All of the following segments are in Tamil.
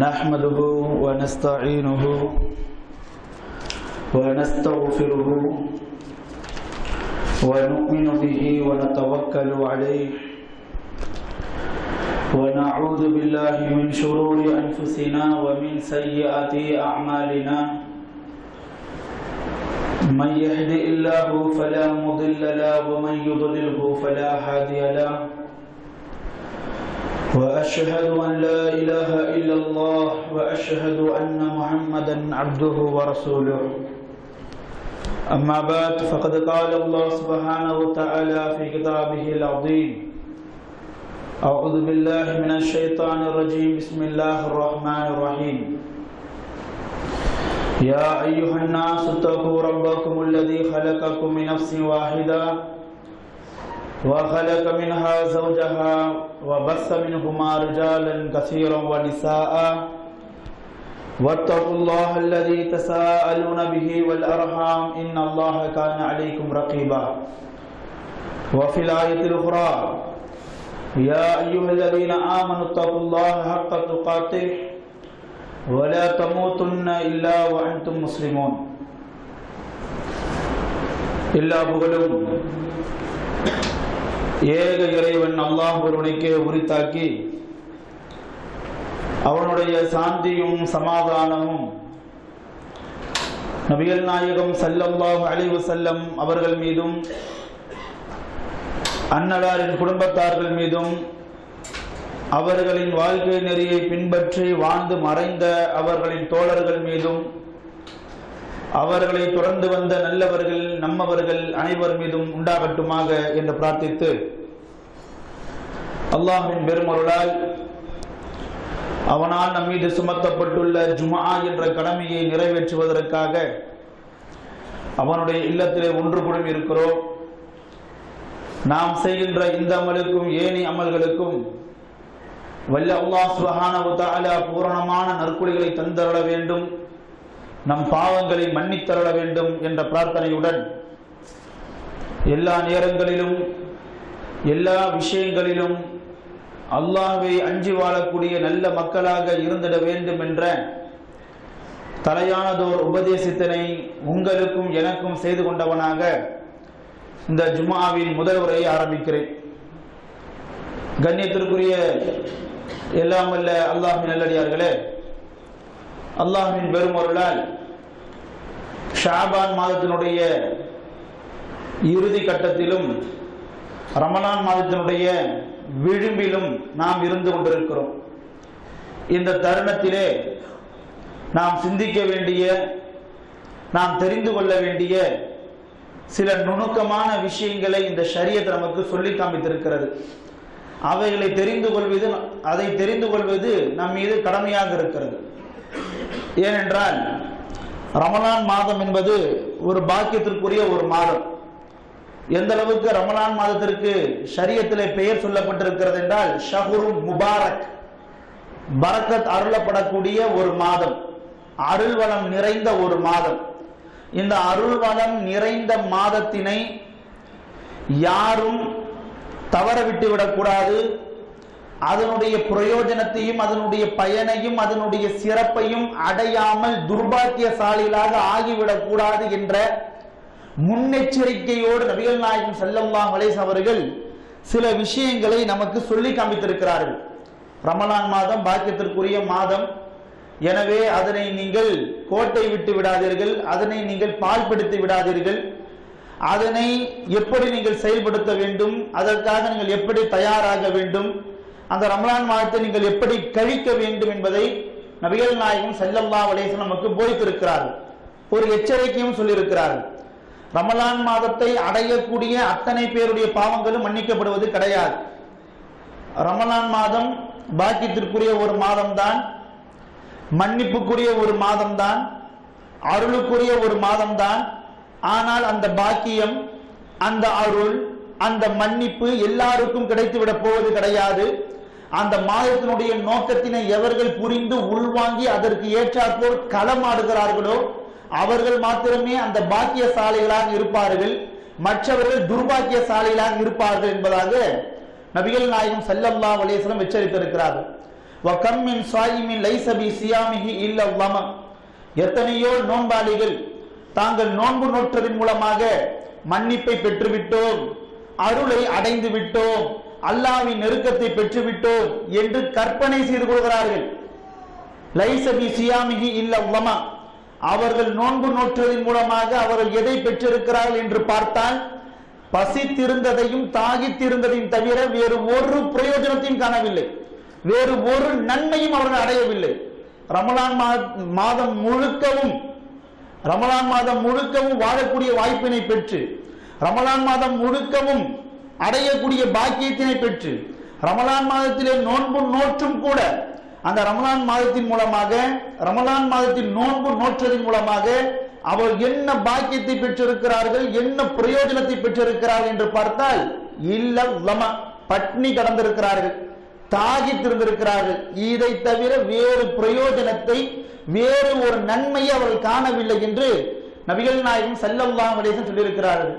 نحمده ونستعينه ونستغفره ونؤمن به ونتوكل عليه ونعوذ بالله من شرور أنفسنا ومن سيئات أعمالنا من يهد الله فلا مضل له ومن يضلله فلا هادي له وأشهد أن لا إله إلا الله وأشهد أن محمدا عبده ورسوله أما بعد فقد قال الله سبحانه وتعالى في كتابه العظيم أعوذ بالله من الشيطان الرجيم بسم الله الرحمن الرحيم يا أيها الناس اتقوا ربكم الذي خلقكم من نفس واحدة وخلق منها زوجها وبث منهما رجالا كثيرا ونساء واتقوا الله الذي تساءلون به والأرحام إن الله كان عليكم رقيبا وفي الآية الأخرى يا أيها الذين آمنوا اتقوا الله حق تقاته ولا تموتن إلا وأنتم مسلمون إلا புகழும் ஏக இறைவன் அல்லாஹ் ஒருவனுக்கே உரித்தாக்கி அவனுடைய சாந்தியும் சமாதானமும் நபிகள் நாயகம் ஸல்லல்லாஹு அலைஹி வஸல்லம் அவர்கள் மீதும் அன்னலாரின் குடும்பத்தார்கள் மீதும் அவர்களின் வாழ்க்கை நெறியை பின்பற்றி வாழ்ந்து மறைந்த அவர்களின் தோழர்கள் மீதும் அவர்களை தொடர்ந்து வந்த நல்லவர்கள் நம்மவர்கள் அனைவர் மீதும் உண்டாகட்டுமாக என்று பிரார்த்தித்து அல்லாஹ்வின் பெருமருளால் அவனால் நம் மீது சுமத்தப்பட்டுள்ள ஜும்ஆ என்ற கடமையை நிறைவேற்றுவதற்காக அவனுடைய இல்லத்திலே ஒன்று கூடி இருக்கிறோம். நாம் செய்கின்ற இந்த அமலுக்கும் ஏனி அமல்களுக்கும் வல்ல அல்லாஹ் சுப்ஹானஹு வ தஆலா பூரணமான நற்கூலிகளை தந்தருள வேண்டும், நம் பாவங்களை மன்னித்தருள வேண்டும் என்ற பிரார்த்தனையுடன் எல்லா நேரங்களிலும் எல்லா விஷயங்களிலும் அல்லாஹ்வை அஞ்சி வாழக்கூடிய நல்ல மக்களாக இருந்திட வேண்டும் என்ற தலையானதோர் உபதேசத்தினை உங்களுக்கும் எனக்கும் செய்து கொண்டவனாக இந்த ஜும்ஆவின் முதல் உரையை ஆரம்பிக்கிறேன். கண்ணியத்திற்குரிய எல்லாம் வல்ல அல்லாஹ்வின் நல்லடியார்களே, அல்லாஹ்வின் பெருமருளால் ஷாபான் மாதத்தினுடைய இறுதி கட்டத்திலும் ரமலான் மாதத்தினுடைய விளிம்பிலும் நாம் இருந்து கொண்டிருக்கிறோம். இந்த தருணத்திலே நாம் சிந்திக்க வேண்டிய, நாம் தெரிந்து கொள்ள வேண்டிய சில நுணுக்கமான விஷயங்களை இந்த ஷரியத் நமக்கு சொல்லி காமித்திருக்கிறது. அவைகளை அதை தெரிந்து கொள்வது நம் மீது கடமையாக இருக்கிறது. ஏனென்றால் ரமலான் மாதம் என்பது ஒரு பாக்கியத்திற்குரிய ஒரு மாதம். எந்த அளவுக்கு ரமலான் மாதத்திற்கு ஷரியத்திலே பெயர் சொல்லப்பட்டிருக்கிறது என்றால் ஷஹ்ரு முபாரக், பரக்கத் அருளப்படக்கூடிய ஒரு மாதம், அருள்வளம் நிறைந்த ஒரு மாதம். இந்த அருள்வளம் நிறைந்த மாதத்தினை யாரும் தவற விட்டு விடக்கூடாது. அதனுடைய பிரயோஜனத்தையும் அதனுடைய பயனையும் அதனுடைய சிறப்பையும் அடையாமல் துர்பாக்கியசாலிகளாக ஆகிவிடக் கூடாது என்ற முன்னெச்சரிக்கையோடு நபிகள் நாயகம் ஸல்லல்லாஹு அலைஹி வஸல்லம் அவர்கள் சில விஷயங்களை நமக்கு சொல்லி காமித்திருக்கிறார்கள். ரமலான் மாதம் பாக்கியத்திற்குரிய மாதம், எனவே அதனை நீங்கள் கோட்டை விட்டு விடாதீர்கள், அதனை நீங்கள் பால்படுத்தி விடாதீர்கள். அதனை எப்படி நீங்கள் செயல்படுத்த வேண்டும், அதற்காக நீங்கள் எப்படி தயாராக வேண்டும், அந்த ரமலான் மாதத்தை நீங்கள் எப்படி கழிக்க வேண்டும் என்பதை நபிகள் நாயகம் ஸல்லல்லாஹு அலைஹி வஸல்லம் நமக்கு போதித்திருக்கிறார்கள். ஒரு எச்சரிக்கையும் சொல்லியிருக்கிறார்கள். ரமலான் மாதத்தை அடையக்கூடிய அத்தனை பேருடைய பாவங்களும் மன்னிக்கப்படுவது கிடையாது. ரமலான் மாதம் பாக்கியத்திற்குரிய ஒரு மாதம்தான், மன்னிப்புக்குரிய ஒரு மாதம்தான், அருளுக்குரிய ஒரு மாதம்தான். ஆனால் அந்த பாக்கியம், அந்த அருள், அந்த மன்னிப்பு எல்லாருக்கும் கிடைத்துவிட போவது கிடையாது. அந்த மாதத்தினுடைய நோக்கத்தினை எவர்கள் புரிந்து உள்வாங்கி அதற்கு ஏற்றாற்போல் களமாடுகிறார்களோ அவர்கள் மாத்திரமே அந்த பாக்கியசாலிகளாக இருப்பார்கள், மற்றவர்கள் துர்பாக்கியசாலிகளாக இருப்பார்கள் என்பதாக நபிகள் நாயகம் ஸல்லல்லாஹு அலைஹி வஸல்லம் எச்சரித்திருக்கிறார்கள். வகம் மின் ஸாயிமின் லைஸ பி ஸியாமிஹி இல்ல ஸம. எத்தனையோ நோன்பாளிகள் தாங்கள் நோன்பு நோற்றதின் மூலமாக மன்னிப்பை பெற்றுவிட்டோம், அருளை அடைந்து விட்டோம், அல்லாஹ்வின் நெருக்கத்தை பெற்றுவிட்டோம் என்று கற்பனை செய்து கொள்கிறார்கள். லைஸ பி ஸியாமிஹி இல்ல ஸம. அவர்கள் நோன்பு நோற்றதின் மூலமாக அவர்கள் எதை பெற்றிருக்கிறார்கள் என்று பார்த்தால் பசித்திருந்ததையும் தாகித்திருந்ததையும் தவிர வேறு ஒரு பிரயோஜனத்தையும் காணவில்லை, வேறு ஒரு நன்மையும் அவர்கள் அடையவில்லை. ரமலான் மாதம் முழுக்கவும் வாழக்கூடிய வாய்ப்பினை பெற்று, ரமலான் மாதம் முழுக்கவும் அடையக்கூடிய பாக்கியத்தினை பெற்று, ரமலான் மாதத்திலே நோன்பு நோற்றும் கூட அந்த ரமலான் மாதத்தின் மூலமாக, ரமலான் மாதத்தின் நோன்பு நோற்றதின் மூலமாக அவர் என்ன பாக்கியத்தை பெற்றிருக்கிறார்கள், என்ன பிரயோஜனத்தை பெற்றிருக்கிறார்கள் என்று பார்த்தால் இல்ல லம, பட்னி கடந்திருக்கிறார்கள், தாகித்திருந்திருக்கிறார்கள். இதை தவிர வேறு பிரயோஜனத்தை, வேறு ஒரு நன்மையை அவர்கள் காணவில்லை என்று நபிகள் நாயகம் ஸல்லல்லாஹு அலைஹி வஸல்லம் சொல்லியிருக்கிறார்கள்.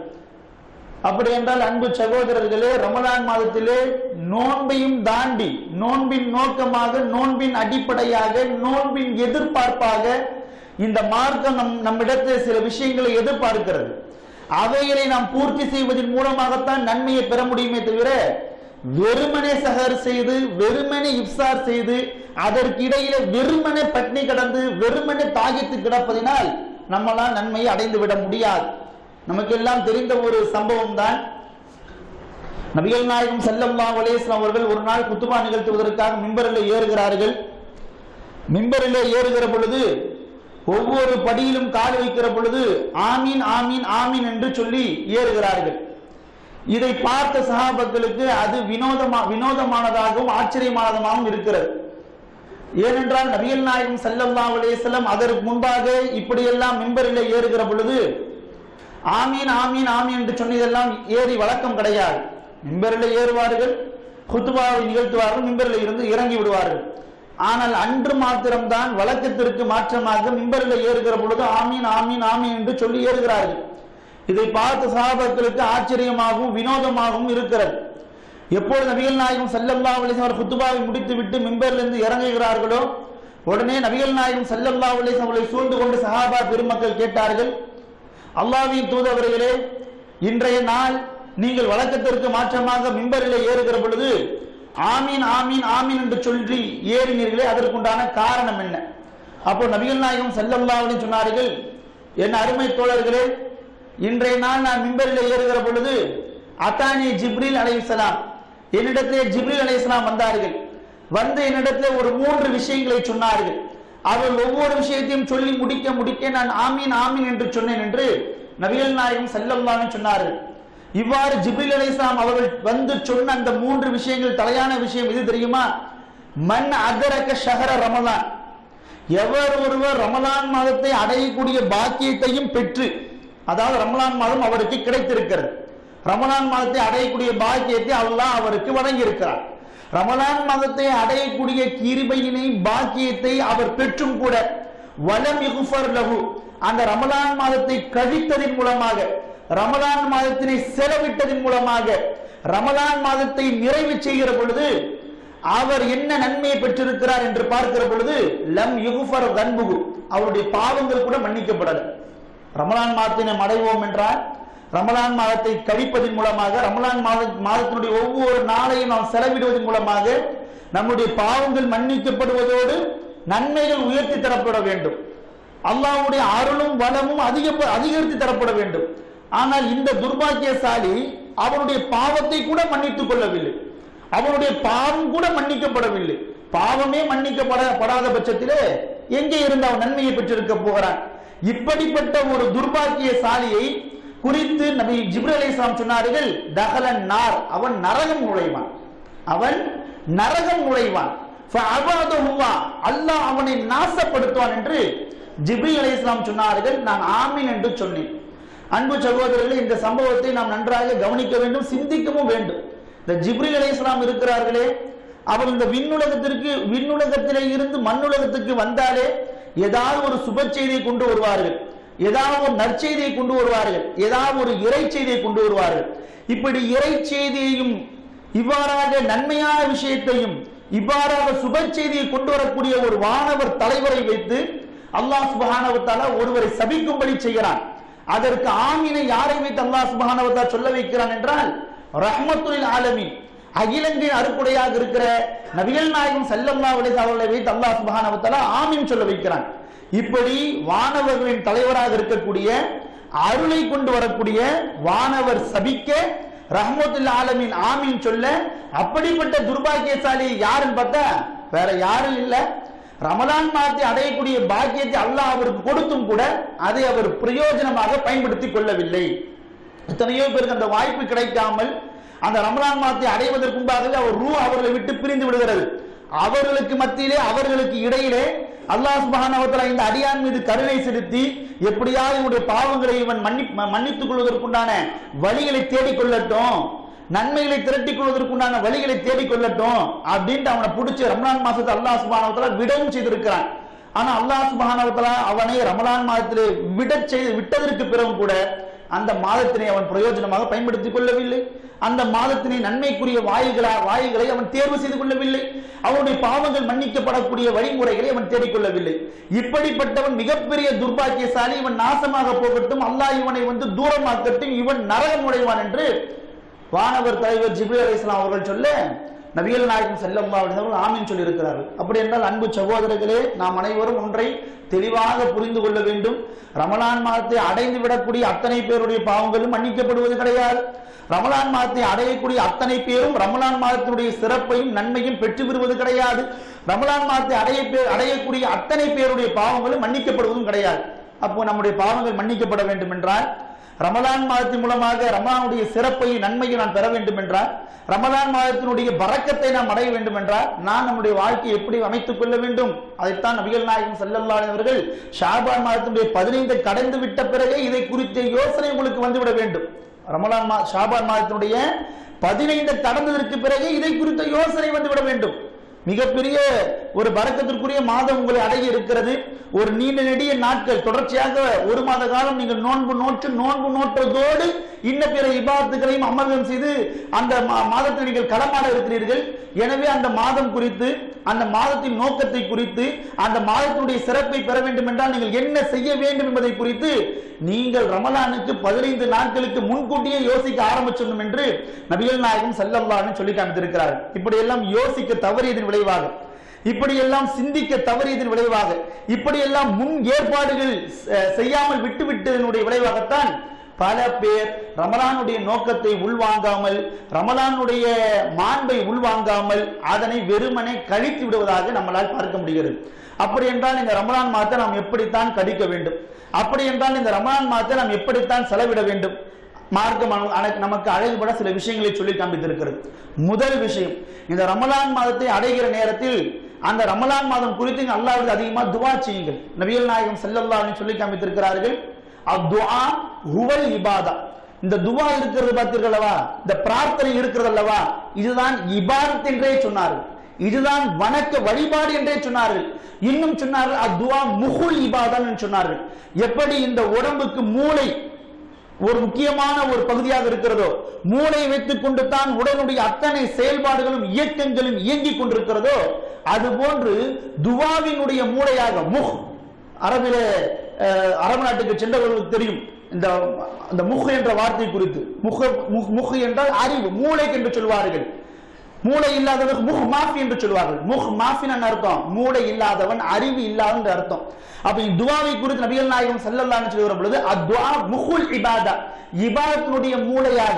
அப்படி என்றால் அன்பு சகோதரர்களே, ரமலான் மாதத்திலே நோன்பையும் தாண்டி, நோன்பின் நோக்கமாக, நோன்பின் அடிப்படையாக, நோன்பின் எதிர்பார்ப்பாக இந்த மார்க்கம் நம்மிடத்தில் சில விஷயங்களை எதிர்பார்க்கிறது. அவைகளை நாம் பூர்த்தி செய்வதன் மூலமாகத்தான் நன்மையை பெற முடியுமே தவிர வெறுமனே சஹர் செய்து, வெறுமனே இஃப்சார் செய்து, அதற்கு இடையிலே வெறுமனே பட்னி கடந்து, வெறுமனே தாகித்து கிடப்பதினால் நம்மளால் நன்மையை அடைந்து விட முடியாது. நமக்கு எல்லாம் தெரிந்த ஒரு சம்பவம் தான், நபிகள் நாயகம் ஸல்லல்லாஹு அலைஹி வஸல்லம் அவர்கள் ஒரு நாள் குத்துபா நிகழ்த்துவதற்காக மிம்பரிலே ஏறுகிறார்கள். மிம்பரிலே ஏறுகிற பொழுது ஒவ்வொரு படியிலும் கால் வைக்கிற பொழுது ஆமீன் ஆமீன் ஆமீன் என்று சொல்லி ஏறுகிறார்கள். இதை பார்த்த சஹாபாக்களுக்கு அது வினோதமானதாகவும் ஆச்சரியமானதாகவும் இருக்கிறது. ஏனென்றால் நபிகள் நாயகம் ஸல்லல்லாஹு அலைஹி வஸல்லம் அதற்கு முன்பாக இப்படியெல்லாம் மிம்பரிலே ஏறுகிற பொழுது ஆமீன் ஆமீன் ஆமீன் என்று சொன்னதெல்லாம் ஏறி வழக்கம் கிடையாது. மிம்பரிலே ஏறுவார்கள், குத்துபாவை நிகழ்த்துவார்கள், மிம்பரில் இருந்து இறங்கி விடுவார்கள். ஆனால் அன்று மாத்திரம்தான் வழக்கத்திற்கு மாற்றமாக மிம்பரில் ஏறுகிற பொழுது ஆமீன் ஆமீன் ஆமீன் என்று சொல்லி ஏறுகிறார்கள். இதை பார்த்த சஹாபாக்களுக்கு ஆச்சரியமாகவும் வினோதமாகவும் இருக்கிறது. எப்பொழுது நபிகள் நாயகம் ஸல்லல்லாஹு அலைஹி வஸல்லம் குத்துபாவை முடித்துவிட்டு மிம்பரிலிருந்து இறங்குகிறார்களோ உடனே நபிகள் நாயகம் ஸல்லல்லாஹு அலைஹி வஸல்லம் அவர்களை சூழ்ந்து கொண்டு சஹாபா பெருமக்கள் கேட்டார்கள், அல்லாஹ்வின் தூதவர்களே, இன்றைய நாள் நீங்கள் வழக்கத்திற்கு மாற்றமாக மிம்பரிலே ஏறுகிற பொழுது ஆமீன் ஆமீன் ஆமீன் என்று சொல்லி ஏறினீர்களே, அதற்குண்டான காரணம் என்ன? அப்போ நபிகள் நாயகம் ஸல்லல்லாஹு அலைஹி வஸல்லம் சொன்னார்கள், என் அருமை தோழர்களே, இன்றைய நாள் நான் மிம்பரிலே ஏறுகிற பொழுது அத்தானி ஜிப்ரீல் அலைஹிஸ்ஸலாம், என்னிடத்திலே ஜிப்ரீல் அலைஹிஸ்ஸலாம் வந்தார்கள். வந்து என்னிடத்திலே ஒரு 3 விஷயங்களை சொன்னார்கள். அவர்கள் ஒவ்வொரு விஷயத்தையும் சொல்லி முடிக்க நான் ஆமீன் ஆமீன் என்று சொன்னேன் என்று நபிகள் நாயகம் ஸல்லல்லாஹு அலைஹி வஸல்லம் சொன்னார்கள். இவ்வாறு ஜிப்ரீல் அலைஹிஸ்ஸலாம் அவர்கள் வந்து சொன்ன அந்த 3 விஷயங்கள், தலையான விஷயம் எது தெரியுமா? மன் அதரக ஷஹர ரமலான், எவர் ஒருவர் ரமலான் மாதத்தை அடையக்கூடிய பாக்கியத்தையும் பெற்று, அதாவது ரமலான் மாதம் அவருக்கு கிடைத்திருக்கிறது, ரமலான் மாதத்தை அடையக்கூடிய பாக்கியத்தை அல்லாஹ் அவருக்கு வழங்கி இருக்கிறார். ரமலான் மாதத்தை அடையக்கூடிய கிருபையினை, பாக்கியத்தை அவர் பெற்றும் கூட வலம் யுஃபர் லஹு, அந்த ரமலான் மாதத்தை கழித்ததின் மூலமாக, ரமலான் மாதத்தினை செலவிட்டதின் மூலமாக, ரமலான் மாதத்தை நிறைவு செய்கிற பொழுது அவர் என்ன நன்மையை பெற்றிருக்கிறார் என்று பார்க்கிற பொழுது லம் யுஃபர் தன்புகு, அவருடைய பாவங்கள் கூட மன்னிக்கப்படல. ரமலான் மாதத்தினை அடைவோம் என்றால் ரமலான் மாதத்தை கழிப்பதன் மூலமாக, ரமலான் மாதத்தினுடைய ஒவ்வொரு நாளையும் நாம் செலவிடுவதன் மூலமாக நம்முடைய பாவங்கள் மன்னிக்கப்படுவதோடு நன்மைகள் உயர்த்தி தரப்பட வேண்டும், அல்லாஹ்வுடைய அருளும் வளமும் அதிகரித்து தரப்பட வேண்டும். ஆனால் இந்த துர்பாக்கியசாலி அவனுடைய பாவத்தை கூட மன்னித்துக் கொள்ளவில்லை, அவனுடைய பாவம் கூட மன்னிக்கப்படவில்லை. பாவமே மன்னிக்கப்படாத பட்சத்திலே எங்கே இருந்து அவன் நன்மையை பெற்றிருக்க போகிறான்? இப்படிப்பட்ட ஒரு துர்பாக்கியசாலியை குறித்து நபி ஜிப்ரீல் அலைஹிஸ்ஸலாம் சொன்னார்கள், தஹலன் நார், அவன் நரகம் நுழைவான், அவன் நரகம் நுழைவான், அல்லாஹ் அவனை நாசப்படுத்துவான் என்று ஜிப்ரீல் அலைஹிஸ்ஸலாம் சொன்னார்கள். நான் ஆமீன் என்று சொன்னேன். அன்பு சகோதரர்களே, இந்த சம்பவத்தை நாம் நன்றாக கவனிக்க வேண்டும், சிந்திக்கவும் வேண்டும். இந்த ஜிப்ரீல் அலைஹிஸ்ஸலாம் இருக்கிறார்களே, அவர் இந்த விண்ணுலகத்திலே இருந்து மண்ணுலகத்துக்கு வந்தாலே ஏதாவது ஒரு சுப செய்தியை கொண்டு வருவார்கள், ஏதாவது ஒரு நற்செய்தியை கொண்டு வருவார்கள், ஏதாவது ஒரு இறை செய்தியை கொண்டு வருவார்கள். இப்படி இறை செய்தியையும் இவ்வாறாக நன்மையான விஷயத்தையும் இவ்வாறாக சுப செய்தியை கொண்டு வரக்கூடிய ஒரு வானவர் தலைவரை வைத்து அல்லாஹ் சுப்ஹானஹு வ தஆலா ஒருவரை சபிக்கும்படி செய்கிறான். அதற்கு ஆமீனை யாரை வைத்து அல்லாஹ் சுப்ஹானஹு வ தஆலா சொல்ல வைக்கிறான் என்றால் ரஹ்மத்துல் ஆலமீன் அகிலங்களின் அருக்குடையாக இருக்கிற நபிகள் நாயகம் ஸல்லல்லாஹு அலைஹி வஸல்லம் வைத்து அல்லாஹ் சுப்ஹானஹு வ தஆலா ஆமீன் சொல்ல வைக்கிறான். இப்படி வானவர்களின் தலைவராக இருக்கக்கூடிய அருளை கொண்டு வரக்கூடிய வானவர் சபிக்க ரஹ்மத்துல் ஆலமீன் ஆமீன் சொல்ல, அப்படிப்பட்ட துர்பாக்கியசாலி யாருன்னு பார்த்தா வேற யாரும் இல்ல. ரமலான் மாதத்தை அடையக்கூடிய பாக்கியத்தை அல்லாஹ் அவருக்கு கொடுத்தும் கூட அதை அவர் பிரயோஜனமாக பயன்படுத்திக் கொள்ளவில்லை. எத்தனையோ பேருக்கு அந்த வாய்ப்பு கிடைக்காமல் அந்த ரமலான் மாதத்தை அடைவதற்கு முன்பாகவே அவர் ரூஹ் அவர்களை விட்டு பிரிந்து விடுகிறது. அவர்களுக்கு மத்தியிலே அவர்களுக்கு இடையிலே அல்லாஹ் சுப்ஹானஹு வ தஆலா இந்த அடியான் மீது கருணை செலுத்தி எப்படியாவது இவனுடைய பாவங்களை இவன் மன்னித்துக் கொள்வதற்குண்டான வழிகளை தேடிக்கொள்ளட்டும், நன்மைகளை திரட்டிக் கொள்வதற்குண்டான வழிகளை தேடிக்கொள்ளட்டும் அப்படின்ட்டு அவனை பிடிச்சி ரமலான் மாசத்தை அல்லாஹ் சுப்ஹானஹு வ தஆலா விடவும் செய்திருக்கிறான். ஆனா அல்லாஹ் சுப்ஹானஹு வ தஆலா அவனை ரமலான் மாதத்திலே விட்டதற்கு பிறகு கூட அந்த மாதத்தினை அவன் பிரயோஜனமாக பயன்படுத்திக் கொள்ளவில்லை. அந்த மாதத்தினை நன்மைக்குரிய வாயில்களை அவன் தேர்வு செய்து கொள்ளவில்லை. அவனுடைய பாவங்கள் மன்னிக்கப்படக்கூடிய வழிமுறைகளை அவன் தேடிக்கொள்ளவில்லை. இப்படிப்பட்டவன் மிகப்பெரிய துர்பாக்கியசாலி, இவன் நாசமாக போகட்டும், அல்லாஹ் இவனை தூரமாக்கட்டும், இவன் நரகம் நுழைவான் என்று வானவர் தலைவர் ஜிப்ரீல் அலைஹிஸ்ஸலாம் அவர்கள் சொல்ல நபிகள் நாயகம் ஸல்லல்லாஹு அலைஹி வஸல்லம் ஆமீன் சொல்லி இருக்கிறார்கள். அப்படி என்றால் அன்பு சகோதரர்களே, நாம் அனைவரும் ஒன்றை தெளிவாக புரிந்து கொள்ள வேண்டும். ரமலான் மாதத்தை அடைந்து விடக்கூடிய அத்தனை பேருடைய பாவங்களும் மன்னிக்கப்படுவது கிடையாது. ரமலான் மாதத்தை அடையக்கூடிய அத்தனை பேரும் ரமலான் மாதத்தினுடைய சிறப்பையும் நன்மையும் பெற்று பெறுவது கிடையாது. ரமலான் மாதத்தை அடையக்கூடிய அத்தனை பேருடைய பாவங்களும் மன்னிக்கப்படுவதும் கிடையாது. அப்போ நம்முடைய பாவங்கள் மன்னிக்கப்பட வேண்டும் என்றால், ரமலான் மாதத்தின் மூலமாக ரமலானுடைய சிறப்பை நன்மையை நான் பெற வேண்டும் என்றால், ரமலான் மாதத்தினுடைய பரக்கத்தை நாம் அடைய வேண்டும் என்றால், நான் நம்முடைய வாழ்க்கையை எப்படி அமைத்துக் கொள்ள வேண்டும்? அதைத்தான் நபிகள் நாயகம் ஸல்லல்லாஹு அலைஹி அவர்கள் ஷாபான் மாதத்தினுடைய 15 கடந்து விட்ட பிறகே இதை குறித்த யோசனை உங்களுக்கு வந்துவிட வேண்டும். ஷாபான் மாதத்தினுடைய 15 கடந்ததற்கு பிறகே இதை குறித்த யோசனை வந்துவிட வேண்டும். மிகப்பெரிய ஒரு பரக்கத்திற்குரிய மாதம் உங்களை அடைய இருக்கிறது. ஒரு நீண்ட நெடிய நாட்கள் தொடர்ச்சியாக ஒரு மாத காலம் நீங்கள் நோன்பு நோற்றதோடு இன்ன பிற இபாதத்துகளையும் அமர்தம் செய்து அந்த மாதத்தில் நீங்கள் களமாட இருக்கிறீர்கள். எனவே அந்த மாதம் குறித்து, அந்த மாதத்தின் நோக்கத்தை குறித்து, அந்த மாதத்தினுடைய சிறப்பை பெற வேண்டும் என்றால் நீங்கள் என்ன செய்ய வேண்டும் என்பதை குறித்து நீங்கள் ரமலானுக்கு 15 நாட்களுக்கு முன்கூட்டியே யோசிக்க ஆரம்பிச்சிடணும் என்று நபிகள் நாயகம் ஸல்லல்லாஹு அலைஹி சொல்லி காமித்திருக்கிறார்கள். இப்படியெல்லாம் யோசிக்க தவறியதன் விளைவாக, இப்படியெல்லாம் சிந்திக்க தவறியதன் விளைவாக, இப்படியெல்லாம் முன் ஏற்பாடுகள் செய்யாமல் விட்டுவிட்டதனுடைய விளைவாகத்தான் பல பேர் ரமலானுடைய நோக்கத்தை உள்வாங்காமல், ரமலானுடைய மாண்பை உள்வாங்காமல் அதனை வெறுமனே கழித்து விடுவதாக நம்மளால் பார்க்க முடிகிறது. அப்படி என்றால் இந்த ரமலான் மாதத்தை நாம் எப்படித்தான் கழிக்க வேண்டும்? அப்படி என்றால் இந்த ரமலான் மாதத்தை நாம் எப்படித்தான் செலவிட வேண்டும்? மார்க்கம் நமக்கு அழகுபட சில விஷயங்களை சொல்லி காண்பித்திருக்கிறது. முதல் விஷயம், இந்த ரமலான் மாதத்தை அடைகிற நேரத்தில் அந்த ரமலான் மாதம் குறித்து அல்லாஹ்வுக்கு அதிகமா துஆ செய்யுங்கள். நபிகள் நாயகம் ஸல்லல்லாஹு அலைஹி சொல்லி காண்பித்திருக்கிறார்கள், அத்துஆ ஹுவல் இபாதா. இந்த துஆ இருக்கிறது பார்த்தீர்கள் அல்லவா, இந்த பிரார்த்தனை இருக்கிறது அல்லவா, இதுதான் இபாதத் என்றே சொன்னார்கள், இதுதான் வணக்க வழிபாடு என்றே சொன்னார்கள். இன்னும் சொன்னார்கள் அத்துஆ முஹுல் இபாதா என்று சொன்னார்கள். எப்படி இந்த உடம்புக்கு மூளை ஒரு முக்கியமான ஒரு பகுதியாக இருக்கிறதோ, மூளை வைத்துக் கொண்டு தான் உடலுடைய அத்தனை செயல்பாடுகளும் இயக்கங்களும் இயங்கிக் கொண்டிருக்கிறதோ, அதுபோன்று துவாவினுடைய மூளையாக முஹ், அரபிலே அரபு நாட்டுக்கு சென்றவர்களுக்கு தெரியும் இந்த முஹ் என்ற வார்த்தை குறித்து. முஹ் என்றால் அறிவு, மூளைக்கு என்று சொல்வார்கள். மூளை இல்லாதவன் முஹ் மாஃபி என்று சொல்வார்கள். முஹ் மாஃபின் அர்த்தம் மூளை இல்லாதவன், அறிவு இல்லாதவன் என்ற அர்த்தம். அப்ப இந்த துஆவை குறித்து நபிகள் நாயகம் ஸல்லல்லாஹு அலைஹி சொல்கிற பொழுது அத்துஆ முஹுல் இபாதா, இபாதத்தினுடைய மூளையாக,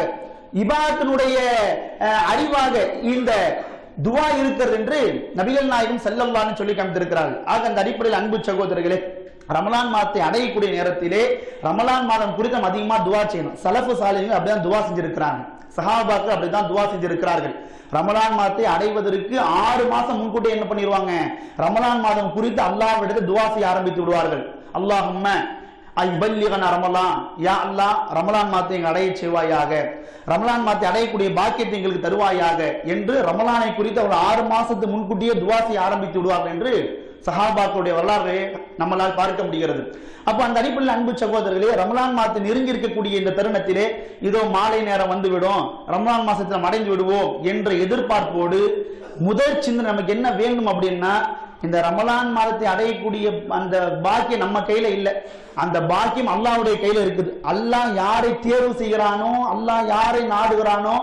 இபாதத்தினுடைய அறிவாக இந்த துஆ இருக்கிறது என்று நபிகள் நாயகம் ஸல்லல்லாஹு அலைஹி சொல்லி காண்பித்திருக்கிறார்கள். ஆக அந்த அடிப்படையில் அன்பு சகோதரர்களே, ரமலான் மாதத்தை அடையக்கூடிய நேரத்திலே ரமலான் மாதம் குறித்து அதிகமா துஆ செய்யணும். சலஃபு சாலிஹீன்கள் அப்படிதான் துஆ செஞ்சிருக்கிறாங்க, சஹாபாக்கள் அப்படிதான் துஆ செஞ்சிருக்கிறார்கள். ரமலான் மாதத்தை அடைவதற்கு 6 மாசம் முன்கூட்டியே என்ன பண்ணிடுவாங்க, ரமலான் மாதம் குறித்து அல்லாஹ்விடத்தில் துஆ செய்ய ஆரம்பித்து விடுவார்கள். அல்லாஹும்ம ஐபல்லிகனா ரமலான், யா அல்லாஹ் ரமலான் மாதத்தை எங்கள் அடைய செய்வாயாக, ரமலான் மாதத்தை அடையக்கூடிய பாக்கியத்தை எங்களுக்கு தருவாயாக என்று ரமலானை குறித்து அவர் 6 மாசத்துக்கு முன்கூட்டியே துஆ செய்ய ஆரம்பித்து விடுவார்கள் என்று சஹாபாக்களுடைய வரலாறு நம்மளால் பார்க்க முடிகிறது. அப்ப அந்த அடிப்படையில் அன்பு சகோதரர்களே, ரமலான் மாதத்தை நெருங்கி இருக்கக்கூடிய இந்த தருணத்திலே இதோ மாலை நேரம் வந்துவிடும், ரமலான் மாசத்தில் அடைந்து விடுவோம் என்ற எதிர்பார்ப்போடு முதல் சிந்தனை நமக்கு என்ன வேண்டும் அப்படின்னா, இந்த ரமலான் மாதத்தை அடையக்கூடிய அந்த பாக்கியம் நம்ம கையில இல்லை, அந்த பாக்கியம் அல்லாஹ்வுடைய கையில இருக்குது. அல்லாஹ் யாரை தேர்வு செய்கிறானோ, அல்லாஹ் யாரை நாடுகிறானோ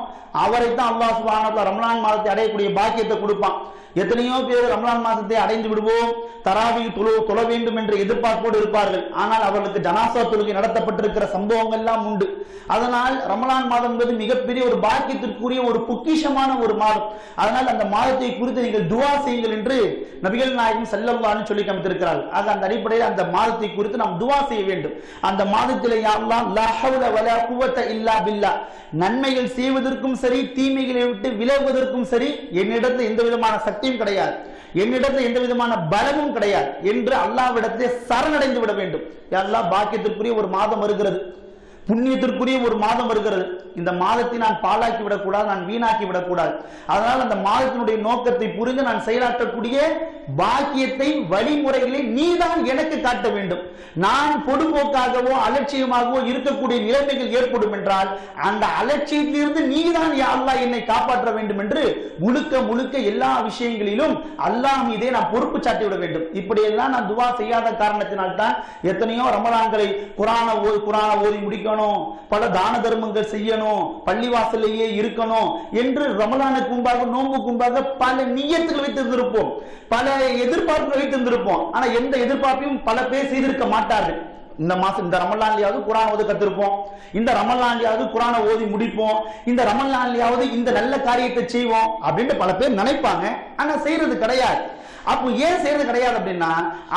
அவரைத்தான் அல்லாஹ் சுப்ஹானஹு வ தஆலா ரமலான் மாதத்தை அடையக்கூடிய பாக்கியத்தை கொடுப்பான். எத்தனையோ பேர் ரமலான் மாதத்தை அடைந்து விடுவோம், தராவி தொழ வேண்டும் என்ற எதிர்பார்ப்போடு இருப்பார்கள். ஆனால் அவர்களுக்கு ஜனாசா தொழுகை நடத்தப்பட்டிருக்கிற சம்பவங்கள் எல்லாம் உண்டு. அதனால் ரமலான் மாதம் என்பது மிகப்பெரிய ஒரு பாக்கியத்திற்குரிய ஒரு பொக்கிஷமான ஒரு மாதம். அதனால் அந்த மாதத்தை குறித்து நீங்கள் துஆ செய்யுங்கள் என்று நபிகள் நாயகம் ஸல்லல்லாஹு அலைஹி சொல்லி காமித்திருக்கிறார்கள். ஆக அந்த அடிப்படையில் அந்த மாதத்தை குறித்து நாம் துஆ செய்ய வேண்டும். அந்த மாதத்தில் யா அல்லாஹ் லா ஹவ்ல வலா குவத்த இல்லா பில்லாஹ், நன்மைகள் செய்வதற்கும் சரி தீமைகளை விட்டு விலகுவதற்கும் சரி என்னிடத்தில் எந்த விதமான சக்தியும் கிடையாது, என்னிடத்தில் எந்த விதமான பலமும் கிடையாது என்று அல்லாஹ்விடத்தை சரணடைந்து விட வேண்டும். யா அல்லாஹ் பாக்கியத்திற்குரிய ஒரு மாதம் வருகிறது, புண்ணியத்திற்குரிய ஒரு மாதம் வருகிறது, இந்த மாதத்தை நான் பாழாக்கி விடக்கூடாது, நான் வீணாக்கி விடக்கூடாது. அதனால் அந்த மாதத்தினுடைய நோக்கத்தை புரிந்து நான் செயலாற்றக்கூடிய பாக்கியத்தை வழிமுறைகளை நீதான் எனக்கு காட்ட வேண்டும். நான் பொதுபோக்காகவோ அலட்சியமாகவோ இருக்கக்கூடிய நிலைமைகள் ஏற்படும் என்றால் அந்த அலட்சியத்திலிருந்து நீதான் யா அல்லாஹ் என்னை காப்பாற்ற வேண்டும் என்று முழுக்க முழுக்க எல்லா விஷயங்களிலும் அல்லாஹ் மீதே நான் பொறுப்பு சாட்டி விட வேண்டும். இப்படியெல்லாம் நான் துவா செய்யாத காரணத்தினால்தான் எத்தனையோ ரமலான்களை குரான ஓதி முடிக்கணும், பல தான தர்மங்கள் செய்யணும், பள்ளிவாசலையே இருக்கணும் என்று ரமலானுக்கு முன்பாக நோன்புக்கு முன்பாக பல நியத்துகள் வைத்திருந்திருப்போம், பல எதிர்பார்ப்புகள் வைத்திருந்திருப்போம். ஆனா எந்த எதிர்பார்ப்பையும் பல பேர் செய்திருக்க மாட்டார்கள். இந்த மாசம் இந்த ரமலான்லயாவது குரான் ஓத கத்திருப்போம், இந்த ரமலான்லயாவது குரானை ஓதி முடிப்போம், இந்த ரமலான்லயாவது இந்த நல்ல காரியத்தை செய்வோம் அப்படின்னு பல பேர் நினைப்பாங்க. ஆனா செய்யறது கிடையாது. அப்போ ஏன் செய்யறது கிடையாது அப்படின்னா,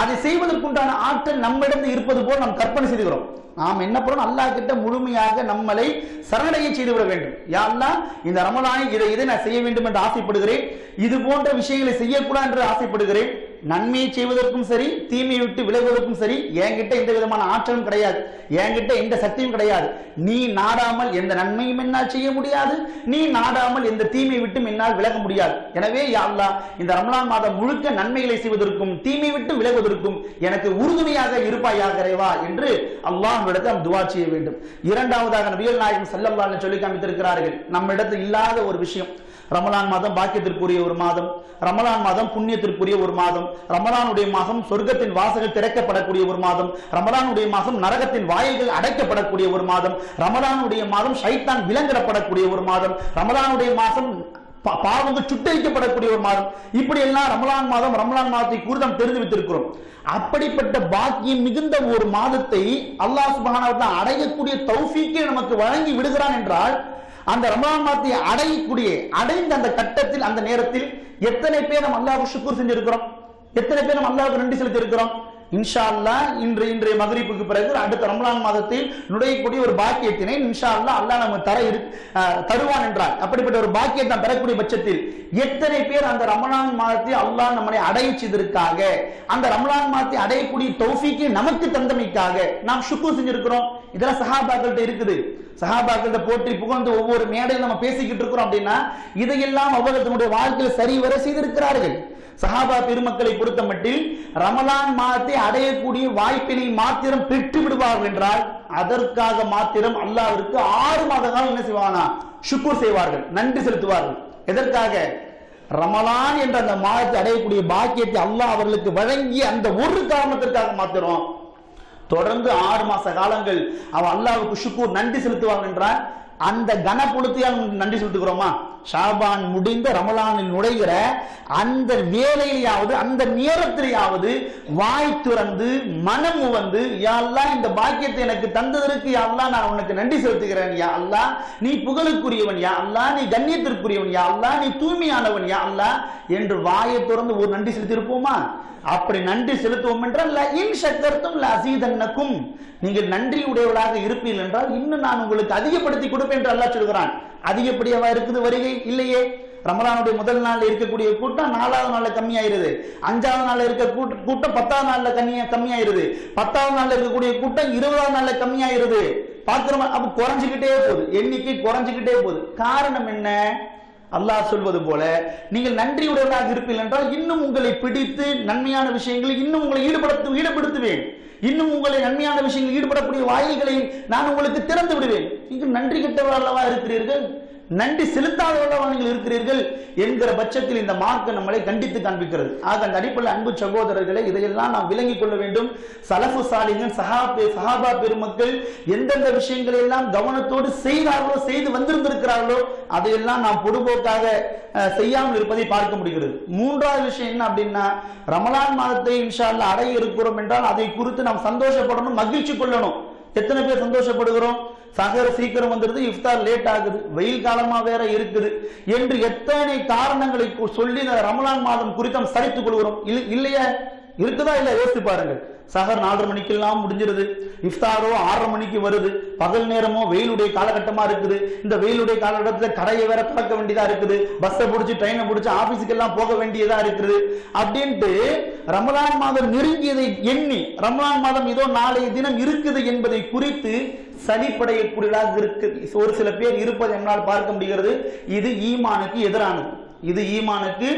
அதை செய்வதற்குண்டான ஆற்றல் நம்மிடம் இருப்பது போல் நாம் கற்பனை செய்துகிறோம். நாம் என்ன பண்ணணும், அல்லாஹ் கிட்ட முழுமையாக நம்மளை சரணடைய செய்து விட வேண்டும். யா அல்லாஹ் இந்த ரமலானில் இதை நான் செய்ய வேண்டும் என்று ஆசைப்படுகிறேன், இது போன்ற விஷயங்களை செய்யக்கூடாது என்று ஆசைப்படுகிறேன். நன்மையை செய்வதற்கும் சரி தீமையை விட்டு விலகுவதற்கும் சரி என்கிட்ட எந்த விதமான ஆற்றலும் கிடையாது, என்கிட்ட எந்த சக்தியும் கிடையாது. நீ நாடாமல் எந்த நன்மையும் என்னால் செய்ய முடியாது, நீ நாடாமல் எந்த தீமையை விட்டும் என்னால் விலக முடியாது. எனவே யா அல்லாஹ் இந்த ரமலான் மாதம் முழுக்க நன்மைகளை செய்வதற்கும் தீமை விட்டு விலகுவதற்கும் எனக்கு உறுதுணையாக இருப்பாயாக இறைவா என்று அல்லாஹ்விடத்தில் நாம் துஆ செய்ய வேண்டும். இரண்டாவதாக நபிகள் நாயகம் ஸல்லல்லாஹு அலைஹி சொல்லி காமித்திருக்கிறார்கள், நம்மிடத்தில் இல்லாத ஒரு விஷயம். ரமலான் மாதம் பாக்கியத்திற்குரிய ஒரு மாதம், ரமலான் மாதம் புண்ணியத்திற்குரிய ஒரு மாதம், ரமலானுடைய மாதம் சொர்க்கத்தின் வாசல்கள் திறக்கப்படக்கூடிய ஒரு மாதம், ரமலானுடைய மாதம் நரகத்தின் வாயில்கள் அடைக்கப்படக்கூடிய ஒரு மாதம், ரமலானுடைய மாதம் ஷைத்தான் விலங்கிடப்படக்கூடிய ஒரு மாதம், ரமலானுடைய மாதம் பாவங்கள் சுட்டரிக்கப்படக்கூடிய ஒரு மாதம். இப்படி எல்லாம் ரமலான் மாதத்தை குறித்து நாம் தெரிந்து வைத்திருக்கிறோம். அப்படிப்பட்ட பாக்கியம் மிகுந்த ஒரு மாதத்தை அல்லாஹ் சுப்ஹானஹு வ தஆலா அடையக்கூடிய தௌஃபீக்கை நமக்கு வழங்கி விடுகிறான் என்றால், அந்த ரமலான் மாதத்தை அடைந்த அந்த கட்டத்தில் அந்த நேரத்தில் எத்தனை பேர் நம்ம அல்லாஹ்வுக்கு ஷுக்ர் செஞ்சிருக்கிறோம், எத்தனை பேர் நம்ம அல்லாஹ்வுக்கு நன்றி செலுத்தி இருக்கிறோம். இன்ஷா அல்லாஹ் இன்றைய மக்ரிபுக்கு பிறகு அடுத்த ரமலான் மாதத்தில் நுழையக்கூடிய ஒரு பாக்கியத்தினை இன்ஷா அல்லாஹ் அல்லாஹ் நமக்கு தருவான் என்றால், அப்படிப்பட்ட ஒரு பாக்கியத்தை நாம் பெறக்கூடிய பட்சத்தில் எத்தனை பேர் அந்த ரமலான் மாதத்தை அல்லாஹ் நம்மை அடைய செய்ததற்காக, அந்த ரமலான் மாதத்தை அடையக்கூடிய தௌஃபீக்கை நமக்கு தந்தமைக்காக நாம் ஷுக்ர் செஞ்சிருக்கிறோம். இதெல்லாம் சஹாபாக்கள்கிட்ட இருக்குது. சஹாபாக்கள்கிட்ட போற்றி புகழ்ந்து ஒவ்வொரு மேடையில் நம்ம பேசிக்கிட்டு இருக்கிறோம் அப்படின்னா இதையெல்லாம் அவர்களுடைய வாழ்க்கையில் சரிவர செய்திருக்கிறார்கள். சஹாபா பெருமக்களை பொறுத்த மட்டில் ரமலான் மாதத்தை அடையக்கூடிய வாய்ப்பினை மாத்திரம் பெற்று விடுவார்கள் என்றால் அதற்காக மாத்திரம் அல்லாஹ்விற்கு 6 மாத காலம் என்ன செய்வானா, ஷுக்ர் செய்வார்கள், நன்றி செலுத்துவார்கள். எதற்காக? ரமலான் என்ற அந்த மாதத்தை அடையக்கூடிய பாக்கியத்தை அல்லாஹ் அவர்களுக்கு வழங்கிய அந்த ஒரு காரணத்திற்காக மாத்திரம் தொடர்ந்து 6 மாச காலங்கள் அவன் அல்லாஹ்வுக்கு ஷுக்ர் நன்றி செலுத்துவாங்க என்றால் அந்த கனப்பொழுத்தையால் நன்றி செலுத்துகிறோமா? ஷாபான் முடிந்த ரமலானில் நுழைகிற அந்த வேளையிலாவது அந்த நேரத்திலேயாவது வாய் துறந்து மனம் உவந்து, யா அல்லாஹ் இந்த பாக்கியத்தை எனக்கு தந்ததற்கு யா அல்லாஹ் நான் உனக்கு நன்றி செலுத்துகிறேன், யா அல்லாஹ் நீ புகழுக்குரியவன், யா அல்லாஹ் நீ கண்ணியத்திற்குரியவன், யா அல்லாஹ் நீ தூய்மையானவன், யா அல்லாஹ் என்று வாயை திறந்து ஒரு நன்றி செலுத்தி இருப்போமா? அப்படி நன்றி செலுத்துவோம் என்றால் லஇன் ஷக்கர்தும் லஅஸீதன்னகும், நீங்கள் நன்றி உடையவளாக இருப்பீர்கள் என்றால் இன்னும் நான் உங்களுக்கு அதிகப்படுத்தி கொடுப்பேன் என்று அல்லாஹ் சொல்கிறான். அதிகப்படியவா இருக்குது வருகை இல்லையே. ரமலானுடைய முதல் நாள்ல இருக்கக்கூடிய கூட்டம் 4வது நாள்ல கம்மியாயிருது, 5வது நாள்ல இருக்க கூட்டம் 10வது நாள்ல கம்மியாயிருது, 10வது நாள்ல இருக்கக்கூடிய கூட்டம் 20வது நாள்ல கம்மியாயிருது. பாக்குறோம், அப்ப குறைஞ்சுக்கிட்டே போகுது, எண்ணிக்கை குறைஞ்சுக்கிட்டே போகுது. காரணம் என்ன? அல்லாஹ் சொல்வது போல நீங்கள் நன்றியுடையவராக இருப்பீர்கள் என்றால் இன்னும் உங்களை பிடித்து நன்மையான விஷயங்களில் இன்னும் உங்களை ஈடுபடுத்துவேன், இன்னும் உங்களை நன்மையான விஷயங்களில் ஈடுபடக்கூடிய வாயில்களை நான் உங்களுக்கு திறந்து விடுவேன். நீங்கள் நன்றி கெட்டவர்களா இருக்கிறீர்கள். நன்றி செலுத்தாதவர்களாக நீங்கள் இருக்கிறீர்கள் என்கிற பட்சத்தில் இந்த மார்க்கம் நம்மளை கண்டித்து காண்பிக்கிறது. ஆக அந்த அடிப்படையில் அன்பு சகோதரர்களை இதையெல்லாம் நாம் விளங்கிக் கொள்ள வேண்டும். சலஃபு சாலிஹீன் சஹாபா பெருமக்கள் எந்தெந்த விஷயங்களை எல்லாம் கவனத்தோடு செய்தார்களோ, செய்து வந்திருந்திருக்கிறார்களோ அதையெல்லாம் நாம் பொதுபோக்காக செய்யாமல் இருப்பதை பார்க்க முடிகிறது. மூன்றாவது விஷயம் என்ன அப்படின்னா, ரமலான் மாதத்தை இன்ஷா அல்லாஹ் அடைய இருக்கிறோம் என்றால் அதை குறித்து நாம் சந்தோஷப்படணும், மகிழ்ச்சி கொள்ளணும். எத்தனை பேர் சந்தோஷப்படுகிறோம்? சஹர் சீக்கிரம் வந்துருது, இஃப்தார் லேட் ஆகுது, வெயில் காலமா வேற இருக்குது என்று எத்தனை காரணங்களை சொல்லி ரமலான் மாதம் குறித்து சரித்துக் கொள்கிறோம் இல்லையா? இருக்குதா இல்ல? யோசித்து பாருங்கள். சஹர் 4:30 மணிக்கெல்லாம் முடிஞ்சிருது, இஃப்தாரோ 6:30 மணிக்கு வருது, பகல் நேரமோ வெயிலுடைய காலகட்டமா இருக்குது. இந்த வெயிலுடைய காலகட்டத்தில் கடையை வேற திறக்க வேண்டியதா இருக்குது, பஸ்ஸை பிடிச்சி ட்ரெயினை பிடிச்சி ஆபீஸுக்கு எல்லாம் போக வேண்டியதா இருக்குது. அப்படின்ட்டு ரமலான் மாதம் நெருங்கியதை எண்ணி ரமலான் மாதம் ஏதோ நாளைய தினம் இருக்குது என்பதை குறித்து சலிப்படையக்கூடியதாக இருக்கு ஒரு சில பேர் இருப்பதை நம்மால் பார்க்க முடிகிறது. இது ஈமானுக்கு எதிரானது. இது ஈமானுக்கு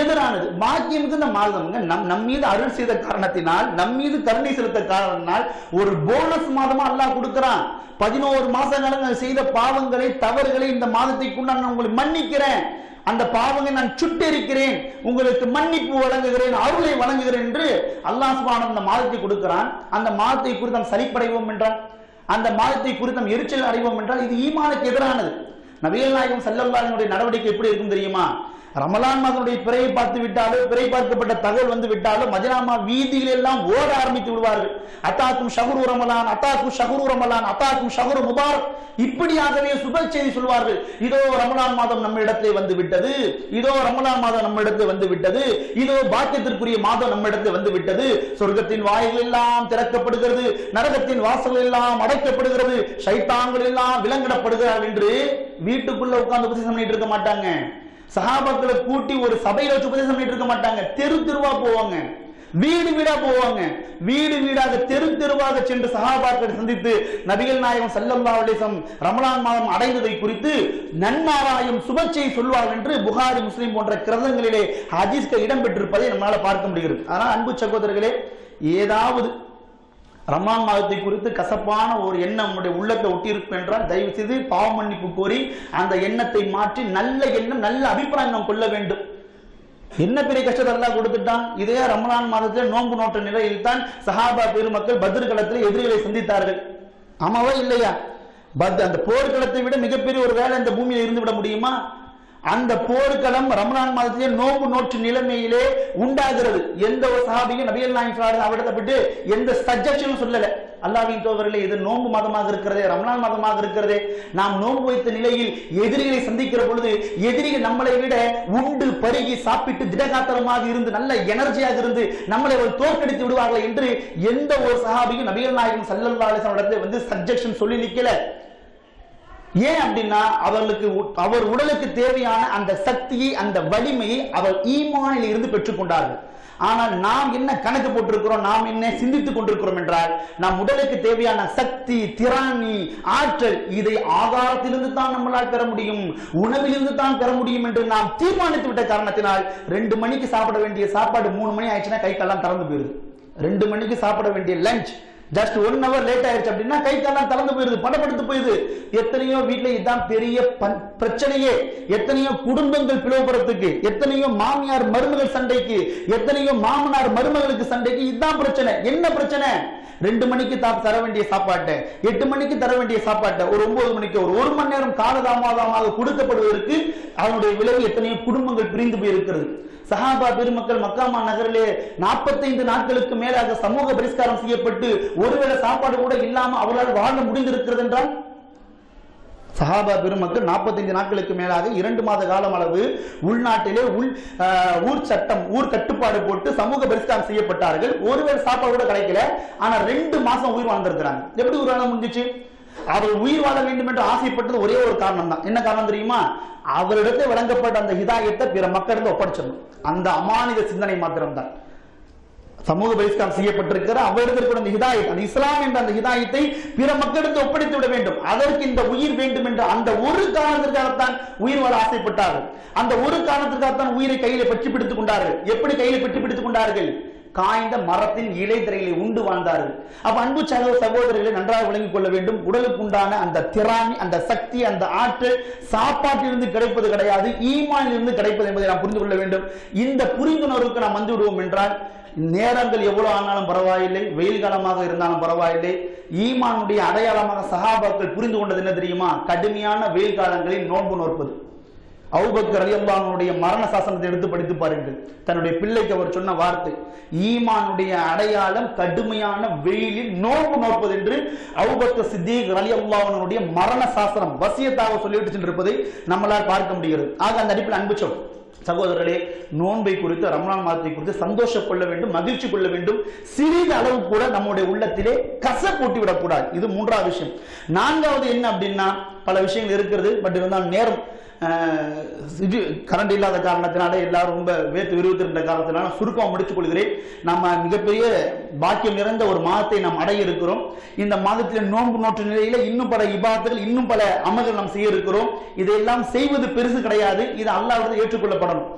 எதிரானது. பாக்கியமுக்கு இந்த மாதம் நம் மீது அருள் செய்த காரணத்தினால், நம் மீது கருணை செலுத்த காரணத்தினால் ஒரு போனஸ் மாதமா அல்லாஹ் கொடுக்கிறான். 11 மாதங்கள் செய்த பாவங்களை, தவறுகளை இந்த மாதத்தை நான் உங்களை மன்னிக்கிறேன், அந்த பாவங்களை நான் சுட்டெரிக்கிறேன், உங்களுக்கு மன்னிப்பு வழங்குகிறேன், அருளை வழங்குகிறேன் என்று அல்லாஹ் சுப்ஹானஹு அந்த மாதத்தை கொடுக்கிறான். அந்த மாதத்தை குறித்து நாம் சலிப்படைவோம் என்றால், அந்த மாதத்தை குறித்து நாம் எரிச்சல் அடைவோம் என்றால் இது ஈமானுக்கு எதிரானது. நபிகள் நாயகம் ஸல்லல்லாஹு அலைஹி வஸல்லம் நடவடிக்கை எப்படி இருக்கும் தெரியுமா? ரமலான் மாதனுடைய பிறையை பார்த்து விட்டாலோ, பிறை பார்க்கப்பட்ட தகவல் வந்து விட்டாலோ மஜ்னாமா வீதிகள் எல்லாம் ஓட ஆரம்பித்து விடுவார்கள். அத்தாக்கும் ஷஹ்ரு ரமலான், அத்தாக்கும் ஷஹ்ரு ரமலான், அத்தாக்கும் ஷஹ்ரு முபாரக், இப்படியாகவே சுப செய்தி சொல்வார்கள். இதோ ரமலான் மாதம் நம்ம இடத்திலே வந்து விட்டது, இதோ ரமலான் மாதம் நம்ம இடத்திலே வந்து விட்டது, இதோ பாக்கியத்திற்குரிய மாதம் நம்ம இடத்திலே வந்து விட்டது, சொர்க்கத்தின் வாயில்கள் எல்லாம் திறக்கப்படுகிறது, நரகத்தின் வாசல்கள் எல்லாம் அடைக்கப்படுகிறது, ஷைத்தான்கள் எல்லாம் விலங்கிடப்படுகிறார்கள் என்று வீட்டுக்குள்ள உட்கார்ந்து உபதேசம் பண்ணிட்டு இருக்க மாட்டாங்க. சஹாபாக்களை கூட்டி ஒரு சபையில வச்சு உபதேசம் பண்ணிட்டு இருக்க மாட்டாங்க. தெரு தெருவா போவாங்க, வீடு வீடா போவாங்க, வீடு வீடாக தெரு தெருவாக சென்று சஹாபாக்களை சந்தித்து நபிகள் நாயகம் ஸல்லல்லாஹு அலைஹி வஸல்லம் ரமலான் மாதம் அடைந்ததை குறித்து நன்மாராயம் சுபச்செய்தி சொல்வார்கள் என்று புகாரி, முஸ்லிம் போன்ற கிரந்தங்களிலே ஹதீஸ்கள் இடம்பெற்றிருப்பதை நம்மளால பார்க்க முடிகிறது. ஆனால் அன்பு சகோதரர்களே, ஏதாவது ரமலான் மாதத்தை குறித்து கசப்பான ஒரு எண்ணம் நம்முடைய உள்ளத்தை ஒட்டி இருக்கும் என்றால் தயவு செய்து பாவ மன்னிப்பு கோரி அந்த எண்ணத்தை மாற்றி நல்ல எண்ணம், நல்ல அபிப்பிராயம் நாம் கொள்ள வேண்டும். என்ன பெரிய கஷ்டத்தை எல்லாம் கொடுத்துட்டான். இதே ரமலான் மாதத்தில் நோன்பு நோட்ட நிலையில் தான் சஹாபா பெருமக்கள் பத்ர் களத்தில் எதிரிகளை சந்தித்தார்கள். ஆமாவா இல்லையா? அந்த போர்க்களத்தை விட மிகப்பெரிய ஒரு வேலை இந்த பூமியில் இருந்து விட முடியுமா? அந்த போர்க்களம் ரமலான் மாதத்திலே நோன்பு நோற்று நிலைமையிலே உண்டாகிறது. எந்த ஒரு சஹாபியும் நபிகள் நாயகம் ஸல்லல்லாஹு அலைஹி வஸல்லம் அவரிடப்பட்டு எந்த சஜஷனும் சொல்லல. அல்லாஹ்வின் தூதரே, இது நோன்பு மாதமாக இருக்கிறதே, ரமலான் மாதமாக இருக்கிறதே, நாம் நோன்பு வைத்த நிலையில் எதிரிகளை சந்திக்கிற பொழுது எதிரிகள் நம்மளை விட உண்டு பருகி சாப்பிட்டு திடகாத்திரமாக இருந்து நல்ல எனர்ஜியாக இருந்து நம்மளை தோற்கடித்து விடுவார்கள் என்று எந்த ஒரு சஹாபியும் நபிகள் நாயகம் ஸல்லல்லாஹு அலைஹி வஸல்லம் இடத்துல வந்து சஜஷன் சொல்லி நிக்கல. ஏன் அப்படின்னா அவர்களுக்கு அவர் உடலுக்கு தேவையான அந்த சக்தியை, அந்த வலிமையை அவர் ஈமானில் இருந்து பெற்றுக்கொண்டார்கள். ஆனால் நாம் என்ன கணக்கு போட்டிருக்கிறோம், நாம் என்ன சிந்தித்துக் கொண்டிருக்கிறோம் என்றால், நம் உடலுக்கு தேவையான சக்தி, திராணி, ஆற்றல் இதை ஆகாரத்திலிருந்து தான் நம்மளால் பெற முடியும், உணவிலிருந்து தான் பெற முடியும் என்று நாம் தீர்மானித்து விட்ட காரணத்தினால் 2 மணிக்கு சாப்பிட வேண்டிய சாப்பாடு 3 மணி ஆயிடுச்சுன்னா கை காலம் திறந்து போயிருது. 2 மணிக்கு சாப்பிட வேண்டிய லஞ்ச் ஜஸ்ட் 1 hour லேட் ஆயிடுச்சு அப்படின்னா கை காலம் திறந்து போயிருது, படப்படுத்து போயிருது. எத்தனையோ வீட்டுல இதுதான் பெரிய பிரச்சனையே. எத்தனையோ குடும்பங்கள் பிளவுபடுறதுக்கு, எத்தனையோ மாமியார் மருமகள் சண்டைக்கு, எத்தனையோ மாமனார் மருமகளுக்கு சண்டைக்கு இதுதான் பிரச்சனை. என்ன பிரச்சனை? 2 மணிக்கு தர வேண்டிய சாப்பாட்டை 8 மணிக்கு தர வேண்டிய சாப்பாட்டை ஒரு 9 மணிக்கு ஒரு 1 மணி நேரம் காலதாமதமாக கொடுக்கப்படுவதற்கு அதனுடைய விளைவு எத்தனையோ குடும்பங்கள் பிரிந்து போயிருக்கிறது. சஹாபா பெருமக்கள் மக்கா நகரிலே 45 நாட்களுக்கு மேலாக சமூக பரிஷ்காரம் செய்யப்பட்டு ஒருவேளை சாப்பாடு கூட இல்லாம அவர்களால் வாழ முடிந்திருக்கிறது என்றால், சஹாபா பெருமக்கள் 45 நாட்களுக்கு மேலாக 2 மாத காலம் அளவு உள்நாட்டிலே ஊர் சட்டம், ஊர் கட்டுப்பாடு போட்டு சமூக பரிஷ்காரம் செய்யப்பட்டார்கள். ஒருவேளை சாப்பாடு கூட கிடைக்கல. ஆனா 2 மாசம் உயிர் வாழ்ந்திருக்கிறாங்க. எப்படி ஒரு வேலை முடிஞ்சிச்சு? அவர் உயிர் வாழ வேண்டும் என்று ஆசைப்பட்டது ஒரே ஒரு காரணம் தான். என்ன காரணம் தெரியுமா? அவரிடத்தில் வழங்கப்பட்ட அந்த ஹிதாயத்தை பிற மக்களிடம் ஒப்படைச்சிடணும். அந்த அமானித சிந்தனை மாத்திரம்தான். சமூக பரிஷ்காரம் செய்யப்பட்டிருக்கிற அவரிடத்தில் அந்த ஹிதாயத், அந்த இஸ்லாம் என்ற அந்த ஹிதாயத்தை பிற மக்களிடத்தில் ஒப்படைத்து விட வேண்டும். அதற்கு இந்த உயிர் வேண்டும் என்ற அந்த ஒரு காரணத்திற்காகத்தான் உயிர் வாழ ஆசைப்பட்டார்கள். அந்த ஒரு காரணத்திற்காகத்தான் உயிரை கையில பற்றி பிடித்துக் கொண்டார்கள். எப்படி கையில பற்றி பிடித்துக் கொண்டார்கள்? காய்ந்த மரத்தின் இலைத்தரைகளை உண்டு வாழ்ந்தார்கள். அப்ப அன்பு சகோதரர்களை நன்றாக விளங்கிக் கொள்ள வேண்டும். உடலுக்கு உண்டான அந்த திறன், அந்த சக்தி, அந்த ஆற்றல் சாப்பாட்டிலிருந்து கிடைப்பது கிடையாது, ஈமானிலிருந்து கிடைப்பது என்பதை நாம் புரிந்து கொள்ள வேண்டும். இந்த புரிந்துணர்வுக்கு நாம் வந்து விடுவோம் என்றால் நேரங்கள் எவ்வளவு ஆனாலும் பரவாயில்லை, வெயில் காலமாக இருந்தாலும் பரவாயில்லை, ஈமானுடைய அடையாளமாக சஹாபாக்கள் புரிந்து கொண்டது என்ன தெரியுமா? கடுமையான வெயில் காலங்களில் நோன்பு நோற்பது. அபூபக்கர் ரலியல்லாஹு அன்ஹுடைய மரண சாசனத்தை எடுத்து படித்து பாருங்கள். தன்னுடைய பிள்ளைக்கு அவர் சொன்ன வார்த்தை, ஈமானுடைய அடையாளம் கடுமையான வெயிலில் நோன்பு நோற்பது என்று அபூபக்கர் சித்தீக் ரலியல்லாஹு அன்ஹுடைய மரண சாசனம் வசியத்தாக சொல்லிவிட்டு சென்றிருப்பதை நம்மளால் பார்க்க முடிகிறது. ஆக அந்த அடிப்பில் அன்பு சகோதரர்களே, நோன்பை குறித்து, ரமலான் மாதத்தை குறித்து சந்தோஷம் கொள்ள வேண்டும், மகிழ்ச்சி கொள்ள வேண்டும். சிறிது அளவு கூட நம்முடைய உள்ளத்திலே கசப்பூட்டி விடக்கூடாது. இது மூன்றாவது விஷயம். நான்காவது என்ன அப்படின்னா, பல விஷயங்கள் இருக்கிறது, பட் இருந்தாலும் நேரம் கரண்ட் இல்லாத காரணத்தினால எல்லாரும் ரொம்ப வேத்து விரும்புகின்ற காரணத்தினால சுருக்கம் முடித்துக் கொள்கிறேன். நம்ம மிகப்பெரிய பாக்கியம் நிறைந்த ஒரு மாதத்தை நாம் அடைய இருக்கிறோம். இந்த மாதத்தில் நோன்பு நோற்று நிலையில இன்னும் பல இபாதத்துகள், இன்னும் பல அமல்கள் நாம் செய்ய இருக்கிறோம். இதையெல்லாம் செய்வது பெருசு கிடையாது. இது அல்லாஹ்விடத்தில் ஏற்றுக்கொள்ளப்படணும்.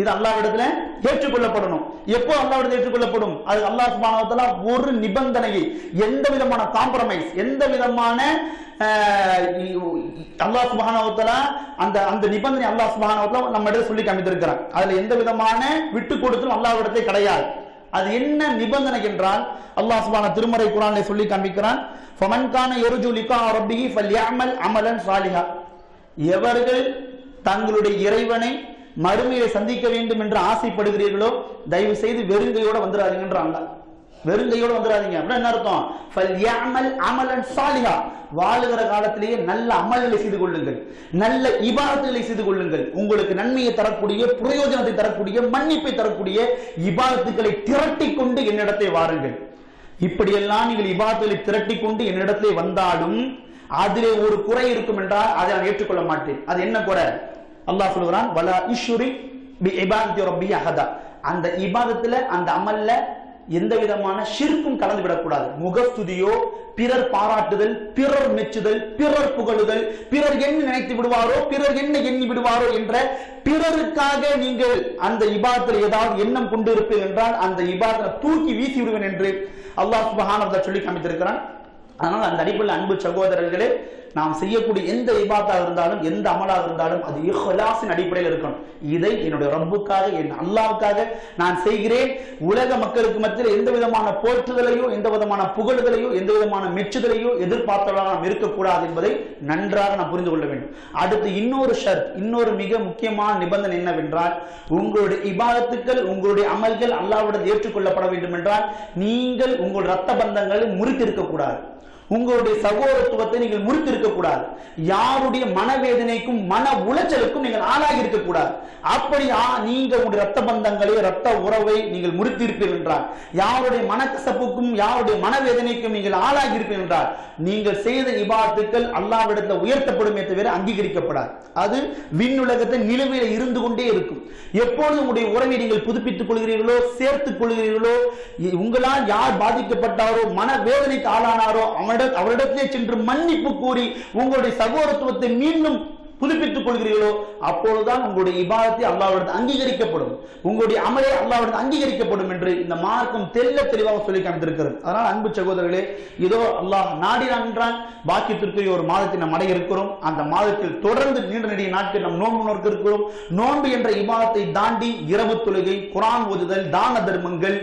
இது அல்லாஹ்விடத்துல ஏற்றுக்கொள்ளப்படணும். எப்போ அல்லாஹ்விடத்தில் ஏற்றுக்கொள்ளப்படும்? அது அல்லாஹ் சுப்ஹானஹு வ தஆலா ஒரு நிபந்தனையை, எந்த விதமான காம்ப்ரமைஸ், எந்த விதமான அல்லாஹ் சுப்ஹானஹு வ தஆலா அந்த நிபந்தனை அல்லாஹ் சுப்ஹானஹு வ தஆலா நம்ம இடத்துல சொல்லி காமித்திருக்கிறார். அதுல எந்த விதமான விட்டு கொடுத்தும் அல்லாஹ்விடத்தை கிடையாது. அது என்ன நிபந்தனை என்றால், அல்லாஹ் சுப்ஹானஹு திருமறை குர்ஆனிலே சொல்லி காமிக்கிறான், ஃபமன் கான யர்ஜு லிகா ரப்பிஹி ஃபல்யஅமல் அமலன் சாலிஹா. எவர்கள் தங்களுடைய இறைவனை மறுமையை சந்திக்க வேண்டும் என்று ஆசைப்படுகிறீர்களோ தயவு செய்து வெறுங்கையோட வந்துடாதீங்கன்றாங்க. வெறுங்கையோட வந்துடாதீங்க அப்படின்னா என்ன அர்த்தம்? ஃபல்யஅமல் அமலன் சாலிஹா. வாழுகிற காலத்திலேயே நல்ல அமல்களை செய்து கொள்ளுங்கள், நல்ல இபாதத்துகளை செய்து கொள்ளுங்கள். உங்களுக்கு நன்மையை தரக்கூடிய, பிரயோஜனத்தை தரக்கூடிய, மன்னிப்பை தரக்கூடிய இபாதத்துகளை திரட்டி கொண்டு என்னிடத்தை வாருங்கள். இப்படியெல்லாம் நீங்கள் இபாதத்துகளை திரட்டி கொண்டு என்னிடத்தை வந்தாலும் அதிலே ஒரு குறை இருக்கும் என்றால் அதை நான் ஏற்றுக்கொள்ள மாட்டேன். அது என்ன குறை? அல்லாஹ் சொல்கிறான், வலா இஷ்ரிக் பி இபாதத்தி ரப்பி அஹதா. அந்த இபாதத்துல, அந்த அமல்ல எந்த விதமான ஷிர்க்கும் கலந்து விடக்கூடாது. முகஸ்துதியோ, பிறர் பாராட்டுதல், பிறர் மெச்சுதல், பிறர் புகழுதல், பிறர் என்ன நினைத்து விடுவாரோ, பிறர் என்ன எண்ணி விடுவாரோ என்ற பிறருக்காக நீங்கள் அந்த இபாதத்தில் ஏதாவது எண்ணம் கொண்டு இருப்பீர்கள் என்றால் அந்த இபாதத்தை தூக்கி வீசி விடுவேன் என்று அல்லாஹ் சுப்ஹானஹு வ தஆலா சொல்லி காமித்திருக்கிறான். அதனால் அந்த அடிப்படையில் அன்பு சகோதரர்களே, நாம் செய்யக்கூடிய எந்த இபாத்தாக இருந்தாலும், எந்த அமலாக இருந்தாலும் அது இஹ்லாஸின் அடிப்படையில் இருக்கணும். இதை என்னுடைய ரப்புக்காக, என் அல்லாஹ்வுக்காக நான் செய்கிறேன். உலக மக்களுக்கு மத்தியில் எந்த விதமான போற்றுதலையோ, எந்த விதமான புகழுதலையோ, எந்த விதமான மெச்சுதலையோ எதிர்பார்த்தவர்களாக நாம் இருக்கக்கூடாது என்பதை நன்றாக நாம் புரிந்து கொள்ள வேண்டும். அடுத்து இன்னொரு மிக முக்கியமான நிபந்தனை என்னவென்றால், உங்களுடைய இபாதத்துக்கள், உங்களுடைய அமல்கள் அல்லாஹ்விடம் ஏற்றுக்கொள்ளப்பட வேண்டும் என்றால் நீங்கள் உங்களுடைய ரத்த பந்தங்களை முறித்திருக்கக்கூடாது. உங்களுடைய சகோதரத்துவத்தை நீங்கள் முறித்திருக்க கூடாது. யாருடைய மனவேதனைக்கும் மன உளைச்சலுக்கும் நீங்கள் ஆளாகி இருக்கக்கூடாது. அப்படி நீங்க உங்களுடைய ரத்த பந்தங்களை, ரத்த உறவை நீங்கள் முறித்திருப்பீர்கள் என்றால், யாருடைய மனக்கசப்புக்கும் யாருடைய மனவேதனைக்கும் நீங்கள் ஆளாகி இருப்பீர்கள் என்றால், நீங்கள் செய்த இபாதத்துக்கள் அல்லாஹ்விடத்தில் உயர்த்தப்படுமே தவிர அங்கீகரிக்கப்படாது. அது விண்ணுலகத்தின் நிலுவையில் இருந்து கொண்டே இருக்கும். எப்பொழுது உங்களுடைய உறவை நீங்கள் புதுப்பித்துக் கொள்கிறீர்களோ, சேர்த்துக் கொள்கிறீர்களோ, உங்களால் யார் பாதிக்கப்பட்டாரோ, மனவேதனைக்கு ஆளானாரோ அவரிடத்திலே சென்று மன்னிப்பு கூறி உங்களுடைய சகோதரத்துவத்தை மீண்டும் புதுப்பித்துக் கொள்கிறீர்களோ, அப்பொழுதுதான் உங்களுடைய இபாதத்தை அல்லாஹ்விடத்தில் அங்கீகரிக்கப்படும், உங்களுடைய அமலே அல்லாஹ்விடத்தில் அங்கீகரிக்கப்படும் என்று இந்த மார்க்கம் தெல்ல தெளிவாக சொல்லி காமித்திருக்கிறது. அதனால் அன்பு சகோதரர்களே, இதோ அல்லாஹ் நாடினான் என்றால் பாக்கியத்திற்குரிய ஒரு மாதத்தை நாம் அடைய இருக்கிறோம். அந்த மாதத்தில் தொடர்ந்து நீண்ட நெடிய நாட்கள் நாம் நோன்பு நோக்க இருக்கிறோம். நோன்பு என்ற இபாதத்தை தாண்டி இரவு தொழுகை, குர்ஆன் ஓதுதல், தான தர்மங்கள்,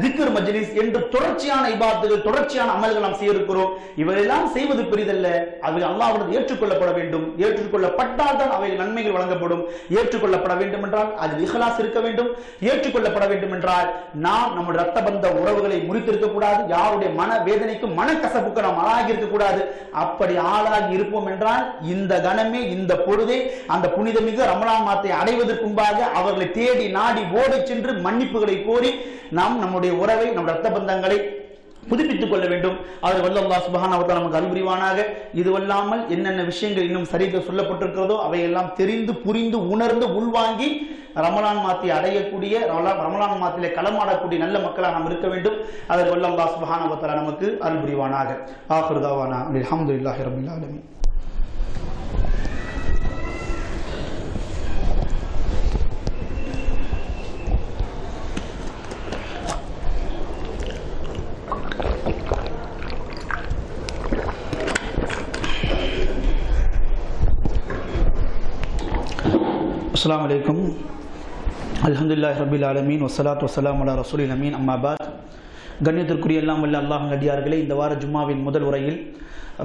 திக்ர் மஜ்லிஸ் என்று தொடர்ச்சியான இபாதத்துகள், தொடர்ச்சியான அமல்கள் நாம் செய்ய இருக்கிறோம். இவையெல்லாம் செய்வது பெரிதல்ல, அவை அல்லாஹ்விடம் ஏற்றுக்கொள்ளப்பட வேண்டும். ஏற்றுக்கொள்ளப்பட்டால் தான் அவை நன்மைகள் வழங்கப்படும். ஏற்றுக்கொள்ளப்பட வேண்டும் என்றால் அதில் இஹ்லாஸ் இருக்க வேண்டும். ஏற்றுக்கொள்ளப்பட வேண்டும் என்றால் நாம் நம்முடைய ரத்த பந்த உறவுகளை முறித்திருக்க கூடாது. யாருடைய மன வேதனைக்கும் மனக்கசப்புக்கு நாம் ஆளாகி இருக்க கூடாது. அப்படி ஆளாகி இருப்போம் என்றால் இந்த கணமே, இந்த பொழுதே அந்த புனிதமிகு ரமலான் மாதத்தை அடைவதற்கு முன்பாக அவர்களை தேடி நாடி ஓடி சென்று மன்னிப்புகளை கோரி நாம் நம்முடைய உறவை, நம் ரத்த பந்தங்களை புதுப்பித்துக் கொள்ள வேண்டும். அவர் வல்ல அல்லாஹ் சுப்ஹானஹு வ தஆலா நமக்கு அருள்புரிவானாக. இதுவல்லாமல் என்னென்ன விஷயங்கள் இன்னும் சரியாக சொல்லப்பட்டிருக்கிறதோ அவையெல்லாம் தெரிந்து, புரிந்து, உணர்ந்து, உள்வாங்கி ரமலான் மாதத்தை அடையக்கூடிய, ரமலான் மாதத்திலே களமாடக்கூடிய நல்ல மக்களாக நாம் இருக்க வேண்டும். அவர் வல்ல அல்லாஹ் சுப்ஹானஹு வ தஆலா நமக்கு அருள்புரிவானாக. ஆகிரு தஅவானா அல்ஹம்துலில்லாஹி ரப்பில் ஆலமீன். அஸ்ஸலாமு அலைக்கும். அல்ஹம்துலில்லாஹி ரப்பில் ஆலமீன் வஸ்ஸலாத்து வஸ்ஸலாமு அலா ரசூலில் அமீன். அம்மா பாத். கண்ணியத்திற்குரிய எல்லாம் வல்ல அல்லாஹ்வின் அடியார்களே, இந்த வார ஜும்மாவின் முதல் உரையில்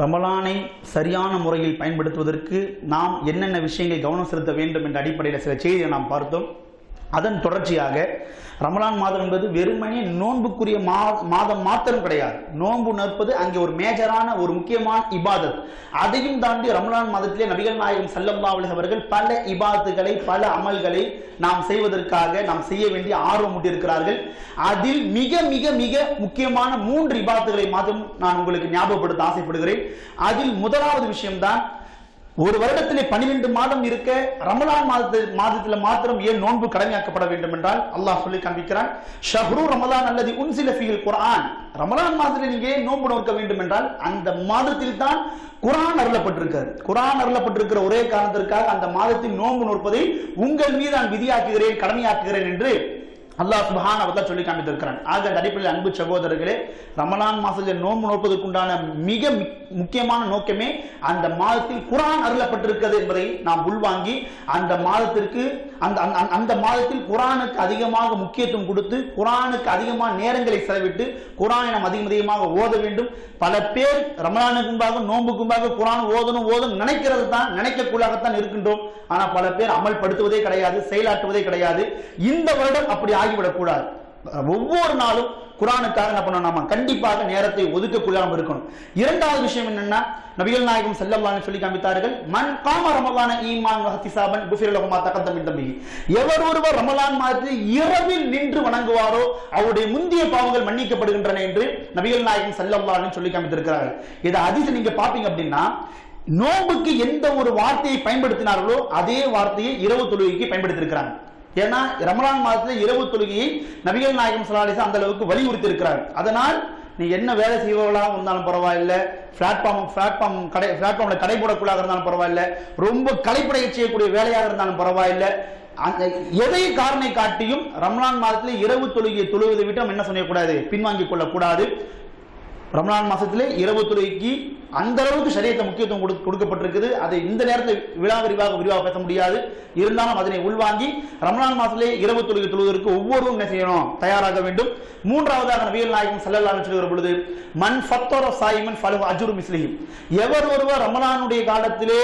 ரமலானை சரியான முறையில் பயன்படுத்துவதற்கு நாம் என்னென்ன விஷயங்களை கவனம் செலுத்த வேண்டும் என்ற அடிப்படையில் சில செய்தியை நாம் பார்த்தோம். அதன் தொடர்ச்சியாக ரமலான் மாதம் என்பது வெறுமனே நோன்புக்குரிய மாதம் மாத்திரம் கிடையாது. நோன்பு நிற்பது அங்கே ஒரு மேஜரான ஒரு முக்கியமான இபாதத். அதையும் தாண்டி ரமலான் மாதத்திலே நபிகள் நாயகம் ஸல்லல்லாஹு அலைஹி அவர்கள் பல இபாதத்துகளை, பல அமல்களை நாம் செய்வதற்காக நாம் செய்ய வேண்டிய ஆர்வம் ஊட்டியிருக்கிறார்கள். அதில் மிக மிக மிக முக்கியமான 3 இபாதத்துகளை மாதம் நான் உங்களுக்கு ஞாபகப்படுத்த ஆசைப்படுகிறேன். அதில் முதலாவது விஷயம்தான், ஒரு வருடத்திலே 12 மாதம் இருக்க ரமலான் மாதத்தில் மாத்திரம் ஏன் நோன்பு கடமையாக்கப்பட வேண்டும் என்றால் அல்லாஹ் சொல்லி காண்பிக்கிறான், ஷஹ்ரு ரமலான் அல்லது உன்சில ஃபீல் குர்ஆன். ரமலான் மாதத்தில் நீங்க ஏன் நோன்பு நோக்க வேண்டும் என்றால் அந்த மாதத்தில் தான் குர்ஆன் அருளப்பட்டிருக்கிறது. குர்ஆன் அருளப்பட்டிருக்கிற ஒரே காரணத்திற்காக அந்த மாதத்தில் நோன்பு நோற்பதை உங்கள் மீது நான் விதியாக்குகிறேன், கடமையாக்குகிறேன் என்று அல்லாஹ் சுப்ஹானஹு வ தஆலா சொல்லி காண்பித்திருக்கிறான். ஆக அடிப்படையில் அன்பு சகோதரர்களே, ரமலான் மாதத்தில் நோன்பு நோற்பதற்குண்டான மிக முக்கியமான நோக்கமே அந்த மாதத்தில் குர்ஆன் அருளப்பட்டிருக்கிறது என்பதை நாம் உள்வாங்கி அந்த மாதத்திற்கு அந்த மாதத்தில் குர்ஆனுக்கு அதிகமாக முக்கியத்துவம் கொடுத்து குர்ஆனுக்கு அதிகமான நேரங்களை செலவிட்டு குர்ஆனை நாம் அதிகமாக ஓத வேண்டும். பல பேர் ரமலானுக்கு முன்பாக நோன்புக்கு முன்பாக குர்ஆன் ஓதணும் நினைக்கிறது தான், நினைக்கக்கூடாகத்தான் இருக்கின்றோம். ஆனால் பல பேர் அமல்படுத்துவதே கிடையாது, செயலாற்றுவதே கிடையாது. இந்த வருடம் அப்படி ஆகிவிடக் கூடாது. ஒவ்வொரு நாளும் குர்ஆனுக்காக என்ன பண்ணணும், கண்டிப்பாக நேரத்தை ஒதுக்கக்கூடாமல் இருக்கணும். இரண்டாவது விஷயம் என்னன்னா, நபிகள் நாயகம் ஸல்லல்லாஹு அலைஹி சொல்லி காண்பித்தார்கள், மன் காம ரமலான ஈமான் வ இஹ்திசாபன் குஃபிர லஹு மா தகத்தம மின் தம்பிஹி. எவர் ஒருவர் ரமலான் மாதத்தில் இரவில் நின்று வணங்குவாரோ அவருடைய முந்திய பாவங்கள் மன்னிக்கப்படுகின்றன என்று நபிகள் நாயகம் ஸல்லல்லாஹு அலைஹி சொல்லி காண்பித்திருக்கிறார்கள். இதை ஹதீஸ் நீங்க பாப்பீங்க அப்படின்னா, நோன்புக்கு எந்த ஒரு வார்த்தையை பயன்படுத்தினார்களோ அதே வார்த்தையை இரவு தொழுகைக்கு பயன்படுத்தியிருக்கிறாங்க. ஏன்னா ரமலான் மாதத்தில் இரவு தொழுகையை நபிகள் நாயகம் ஸல்லல்லாஹு அலைஹி அந்த அளவுக்கு வலியுறுத்தி இருக்கிறார். அதனால் நீ என்ன வேலை செய்வர்களாக இருந்தாலும் பரவாயில்லை, பிளாட்ஃபார்ம்ல கடை போடக்கூடாது இருந்தாலும் பரவாயில்லை, ரொம்ப களைப்படைய செய்யக்கூடிய வேலையாக இருந்தாலும் பரவாயில்லை, எதை காரணை காட்டியும் ரமலான் மாதத்தில் இரவு தொழுகையை தொழுவதை விட்டு நம்ம என்ன செய்யக்கூடாது, பின்வாங்கிக் கொள்ளக்கூடாது. ரமலான் மாசத்திலே இரவு தொழுகைக்கு அந்த அளவுக்கு ஷரியத்தை முக்கியத்துவம் கொடுக்கப்பட்டிருக்குது. அதை இந்த நேரத்தில் விரிவாக பேச முடியாது. இருந்தாலும் அதனை உள்வாங்கி ரமலான் மாசத்திலே இரவு தொழுகை தொழுவதற்கு ஒவ்வொருவரும் என்ன செய்யணும், தயாராக வேண்டும். மூன்றாவதாக நபிகள் நாயகம் ஸல்லல்லாஹு அலைஹி சொல்லுகிற பொழுது, மன் ஃபத்தர ஸாயிமன் ஃபலஹு அஜ்ரு மிஸ்லிஹி. எவர் ஒருவர் ரமலானுடைய காலத்திலே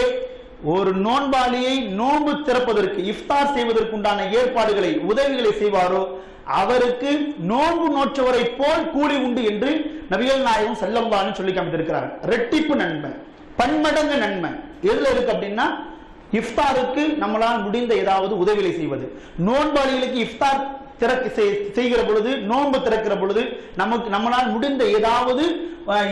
ஒரு நோன்பாளியை நோன்பு திறப்பதற்கு, இஃப்தார் செய்வதற்கு உண்டான ஏற்பாடுகளை, உதவிகளை செய்வாரோ அவருக்கு நோன்பு நோற்றவரை போல் கூலி உண்டு என்று நபிகள் நாயகம் ஸல்லல்லாஹு அலைஹி சொல்லி காமித்திருக்கிறார். ரெட்டிப்பு நன்மை, பன்மடங்கு நன்மை எதுல இருக்கு அப்படின்னா, இஃப்தாருக்கு நம்மளால் முடிந்த ஏதாவது உதவிகளை செய்வது. நோன்பாளிகளுக்கு இஃப்தார் செய்கிற பொழுது, நோன்பு திறக்கிற பொழுது நம்மளால் முடிந்த ஏதாவது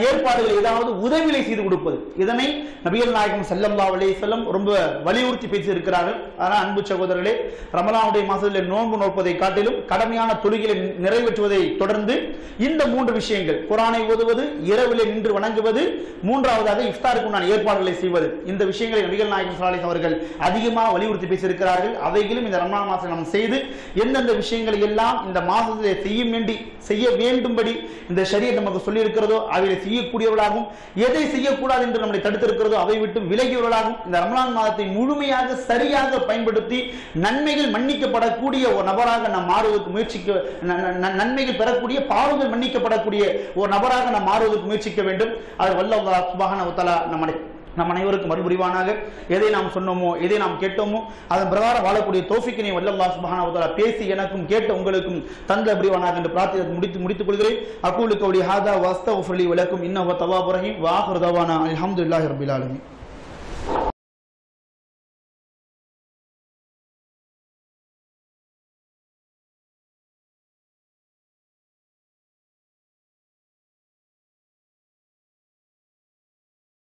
ஏற்பாடுகள், ஏதாவது உதவிகளை செய்து கொடுப்பது. இதனை நபிகள் நாயகம் ஸல்லல்லாஹு அலைஹி வஸல்லம் ரொம்ப வலியுறுத்தி பேசி இருக்கிறார்கள். ஆனால் அன்பு சகோதரர்களே, ரமலானுடைய மாதத்தில் நோன்பு நோற்பதை காட்டிலும் கடமையான தொழுகைகளை நிறைவேற்றுவதை தொடர்ந்து இந்த 3 விஷயங்கள், குர்ஆனை ஓதுவது, இரவிலே நின்று வணங்குவது, மூன்றாவதாக இஃப்தாருக்கு உண்டான ஏற்பாடுகளை செய்வது, இந்த விஷயங்களை நபிகள் நாயகம் ஸல்லல்லாஹு அலைஹி அவர்கள் அதிகமாக வலியுறுத்தி பேசியிருக்கிறார்கள். அவைகளும் இந்த ரமலான் மாதத்தில் நாம் செய்து எந்தெந்த விஷயங்களை எல்லாம் இந்த மாதத்திலே செய்ய வேண்டும்படி இந்த ஷரியத் நமக்கு சொல்லி இருக்கிறதோ அவைகளை செய்யக்கூடியவர்களாகவும், எதை செய்யக்கூடாது என்று நம்மை தடுத்திருக்கிறதோ அவை விட்டு விலகியவர்களாகவும் இந்த ரமலான் மாதத்தை முழுமையாக சரியாக பயன்படுத்தி நன்மைகள் மன்னிக்கப்படக்கூடிய ஒரு நபராக நாம் மாறுவதற்கு நன்மைகள் பெறக்கூடிய, பாவங்கள் மன்னிக்கப்படக்கூடிய ஒரு நபராக நாம் மாறுவதற்கு முயற்சிக்க வேண்டும். அது வல்ல அல்லாஹ் சுப்ஹானஹு வ தஆலா நம் அனைவருக்கும் மறுபுரிவானாக. எதை நாம் சொன்னோமோ, எதை நாம் கேட்டோமோ அதன் பிரகாரம் வாழக்கூடிய தௌஃபீக்கினை வல்ல அல்லாஹ் சுப்ஹானஹு வ தஆலா பேசி எனக்கும் கேட்ட உங்களுக்கும் தந்த புரிவானாக என்று பிரார்த்தனை முடித்துக் கொள்கிறேன். அகூலு கௌலி ஹாதா வ அஸ்தக்ஃபிரு லி வ லக்கும் இன்னஹு தவ்வாபுர் ரஹீம். வ ஆகிரு தவானா அல்ஹம்துலில்லாஹி ரப்பில் ஆலமீன்.